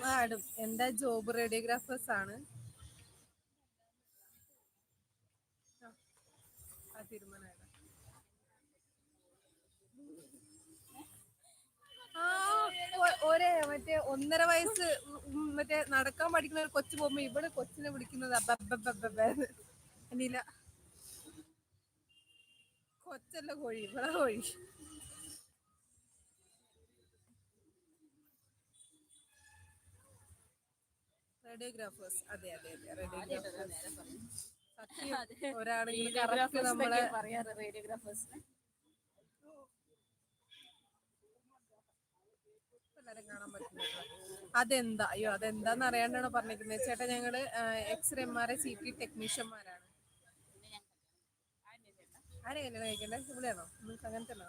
പാടും. എന്താ job radiographers ആണ്. ആ തീരുമാനമായത്. ആ ഒരേ മറ്റേ 1.5 വയസ്സ് മറ്റേ നടക്കാൻ പഠിക്കുന്ന ഒരു കൊച്ചു പോകുമ്പോ ഇവിടെ കൊച്ചിനെ വിളിക്കുന്നത് അനില. കൊച്ചല്ല കോഴി, ഇവിടെ കോഴി. റേഡിയോഗ്രാഫേഴ്സ്, അതെ അതെ അതെ റേഡിയോഗ്രാഫേഴ്സ്. സത്യം ഒരാണെങ്കിൽ കറക്റ്റ് നമ്മളെ എല്ലാരും കാണാൻ പറ്റുന്നത്. അതെന്താ, അയ്യോ അതെന്താന്ന് അറിയാണ്ടാണോ പറഞ്ഞിരിക്കുന്നത് ചേട്ടാ. ഞങ്ങള് എക്സ്റേ MRI CT ടെക്നീഷ്യന്മാരാണ്. ആരെ കല്യാണം കഴിക്കണ്ടേ? ഇവിടെയാണോ നിങ്ങൾക്ക്? അങ്ങനെ തന്നെ